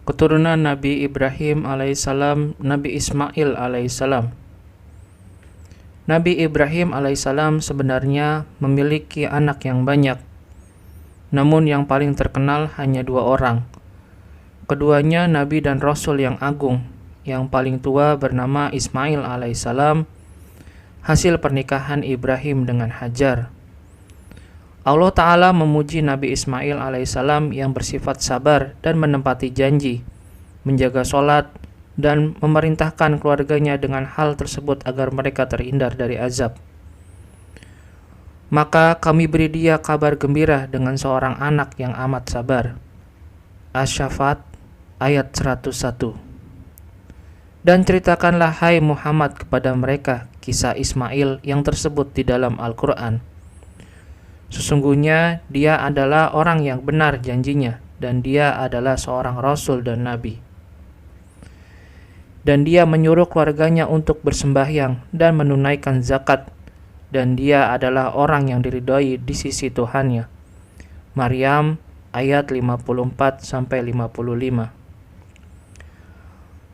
Keturunan Nabi Ibrahim alaihissalam, Nabi Ismail alaihissalam. Nabi Ibrahim alaihissalam sebenarnya memiliki anak yang banyak, namun yang paling terkenal hanya 2 orang. Keduanya Nabi dan Rasul yang agung. Yang paling tua bernama Ismail alaihissalam, hasil pernikahan Ibrahim dengan Hajar. Allah Ta'ala memuji Nabi Ismail alaihissalam yang bersifat sabar dan menepati janji, menjaga sholat, dan memerintahkan keluarganya dengan hal tersebut agar mereka terhindar dari azab. Maka kami beri dia kabar gembira dengan seorang anak yang amat sabar. Asy-Syafat ayat 101. Dan ceritakanlah hai Muhammad kepada mereka kisah Ismail yang tersebut di dalam Al-Quran. Sesungguhnya dia adalah orang yang benar janjinya, dan dia adalah seorang Rasul dan Nabi. Dan dia menyuruh keluarganya untuk bersembahyang dan menunaikan zakat, dan dia adalah orang yang diridhoi di sisi Tuhannya. Maryam ayat 54-55.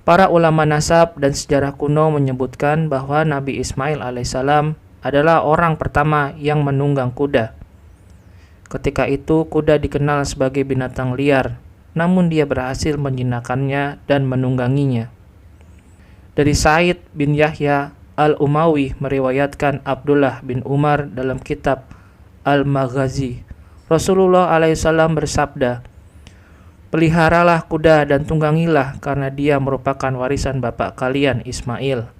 Para ulama nasab dan sejarah kuno menyebutkan bahwa Nabi Ismail alaihissalam adalah orang pertama yang menunggang kuda. Ketika itu kuda dikenal sebagai binatang liar, namun dia berhasil menjinakkannya dan menungganginya. Dari Sa'id bin Yahya Al-Umawi meriwayatkan Abdullah bin Umar dalam kitab Al-Maghazi, Rasulullah alaihissalam bersabda, "Peliharalah kuda dan tunggangilah karena dia merupakan warisan bapak kalian Ismail."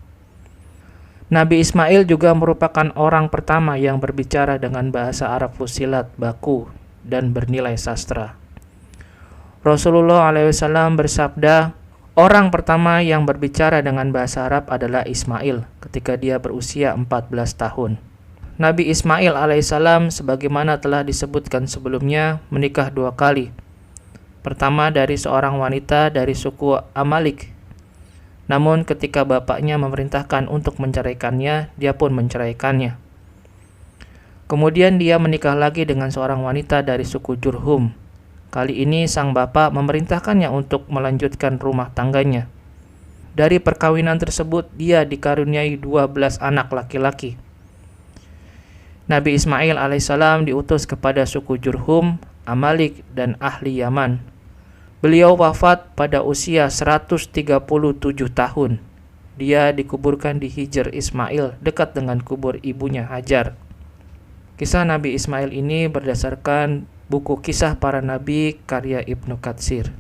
Nabi Ismail juga merupakan orang pertama yang berbicara dengan bahasa Arab fusilat, baku, dan bernilai sastra. Rasulullah alaihissalam bersabda, orang pertama yang berbicara dengan bahasa Arab adalah Ismail ketika dia berusia 14 tahun. Nabi Ismail alaihissalam sebagaimana telah disebutkan sebelumnya menikah 2 kali. Pertama dari seorang wanita dari suku Amalik. Namun ketika bapaknya memerintahkan untuk menceraikannya, dia pun menceraikannya. Kemudian dia menikah lagi dengan seorang wanita dari suku Jurhum. Kali ini sang bapak memerintahkannya untuk melanjutkan rumah tangganya. Dari perkawinan tersebut dia dikaruniai 12 anak laki-laki. Nabi Ismail alaihissalam diutus kepada suku Jurhum, Amalik, dan ahli Yaman. Beliau wafat pada usia 137 tahun. Dia dikuburkan di Hijr Ismail dekat dengan kubur ibunya Hajar. Kisah Nabi Ismail ini berdasarkan buku Kisah Para Nabi karya Ibnu Katsir.